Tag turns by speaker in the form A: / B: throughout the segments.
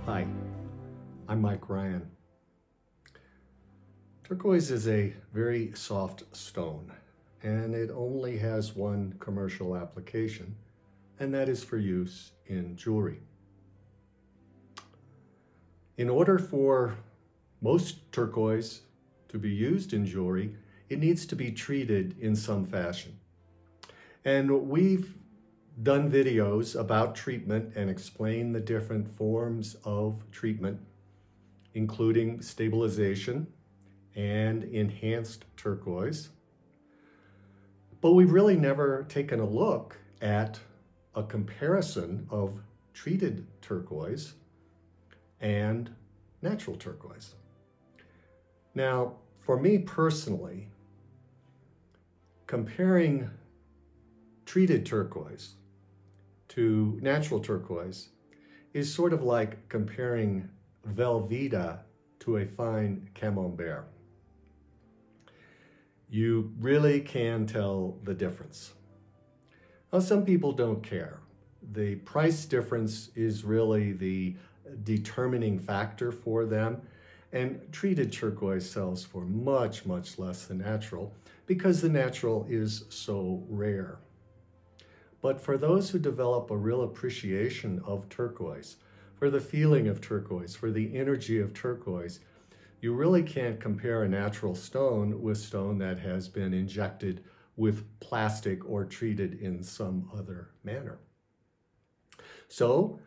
A: Hi, I'm Mike Ryan. Turquoise is a very soft stone, and it only has one commercial application, and that is for use in jewelry. In order for most turquoise to be used in jewelry, it needs to be treated in some fashion. And we've done videos about treatment and explain the different forms of treatment, including stabilization and enhanced turquoise. But we've really never taken a look at a comparison of treated turquoise and natural turquoise. Now, for me personally, comparing treated turquoise to natural turquoise is sort of like comparing Velveeta to a fine camembert. You really can tell the difference. Now, some people don't care. The price difference is really the determining factor for them, and treated turquoise sells for much, much less than natural because the natural is so rare. But for those who develop a real appreciation of turquoise, for the feeling of turquoise, for the energy of turquoise, you really can't compare a natural stone with stone that has been injected with plastic or treated in some other manner. So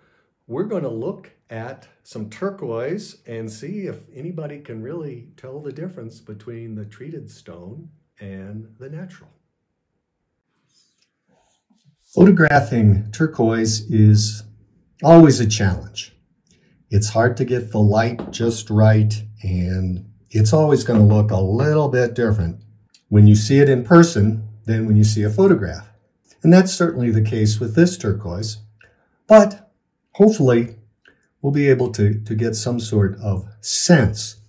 A: we're going to look at some turquoise and see if anybody can really tell the difference between the treated stone and the natural. Photographing turquoise is always a challenge. It's hard to get the light just right, and it's always going to look a little bit different when you see it in person than when you see a photograph. And that's certainly the case with this turquoise, but hopefully we'll be able to get some sort of sense.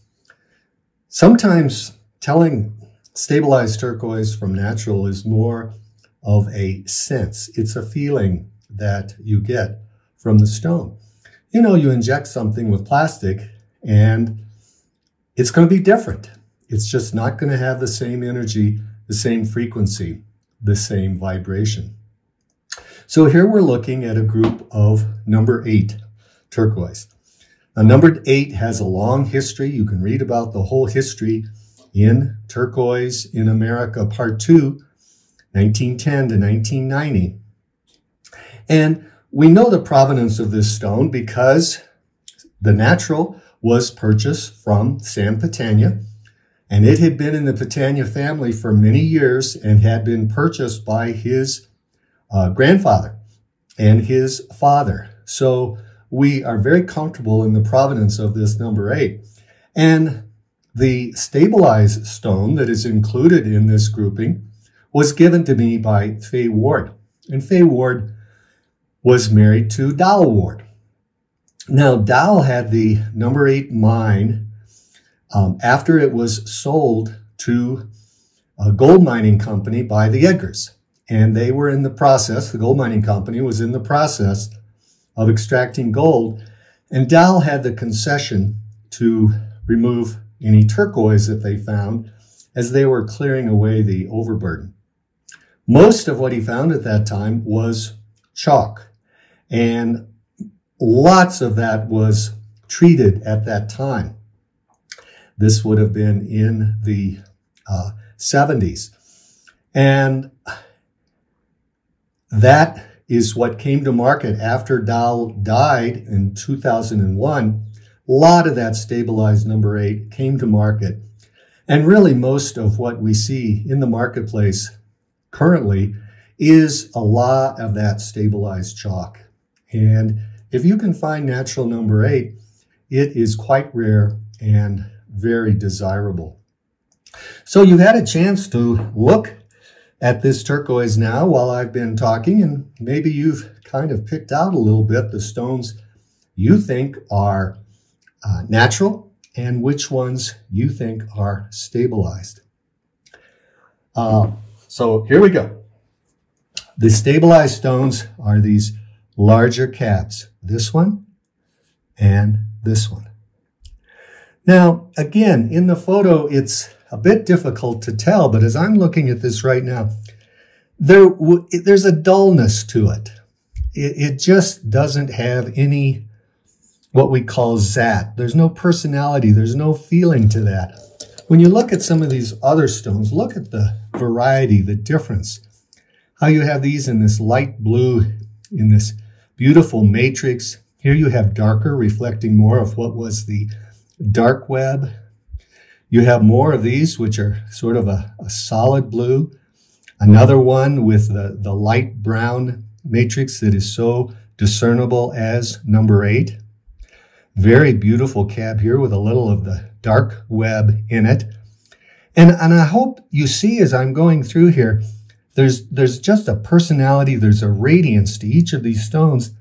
A: Sometimes telling stabilized turquoise from natural is more of a sense. It's a feeling that you get from the stone. You know, you inject something with plastic and it's going to be different. It's just not going to have the same energy, the same frequency, the same vibration. So here we're looking at a group of number 8 turquoise. Now, number 8 has a long history. You can read about the whole history in Turquoise in America, Part 2, 1910 to 1990. And we know the provenance of this stone because the natural was purchased from San Petania, and it had been in the Petania family for many years and had been purchased by his grandfather and his father. So we are very comfortable in the provenance of this number 8. And the stabilized stone that is included in this grouping was given to me by Fay Ward. And Fay Ward was married to Dowell Ward. Now, Dowell had the number 8 mine after it was sold to a gold mining company by the Edgars. And they were in the process, the gold mining company was in the process of extracting gold. And Dowell had the concession to remove any turquoise that they found as they were clearing away the overburden. Most of what he found at that time was chalk, and lots of that was treated at that time. This would have been in the 70s. And that is what came to market after Dowell died in 2001. A lot of that stabilized number 8 came to market. And really most of what we see in the marketplace currently is a lot of that stabilized chalk. And if you can find natural number 8, it is quite rare and very desirable. So you've had a chance to look at this turquoise now while I've been talking, and maybe you've kind of picked out a little bit the stones you think are natural and which ones you think are stabilized. So here we go. The stabilized stones are these larger caps, this one and this one. Now, again, in the photo, it's a bit difficult to tell, but as I'm looking at this right now, there's a dullness to it. It just doesn't have any, what we call zat. There's no personality. There's no feeling to that. When you look at some of these other stones, look at the variety, the difference. How you have these in this light blue, in this beautiful matrix. Here you have darker, reflecting more of what was the dark web. You have more of these, which are sort of a solid blue. Another one with the light brown matrix that is so discernible as number 8. Very beautiful cab here with a little of the dark web in it. And I hope you see as I'm going through here, there's just a personality, there's a radiance to each of these stones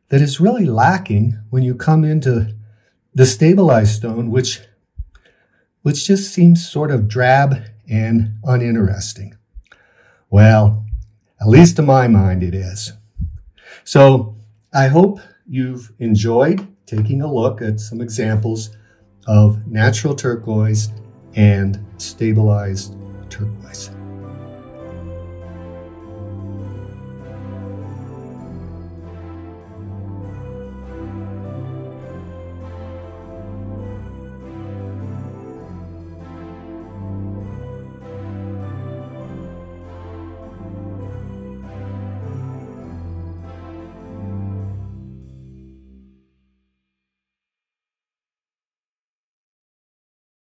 A: that is really lacking when you come into the stabilized stone, which just seems sort of drab and uninteresting. Well, at least to my mind it is. So I hope you've enjoyed taking a look at some examples of natural turquoise and stabilized turquoise.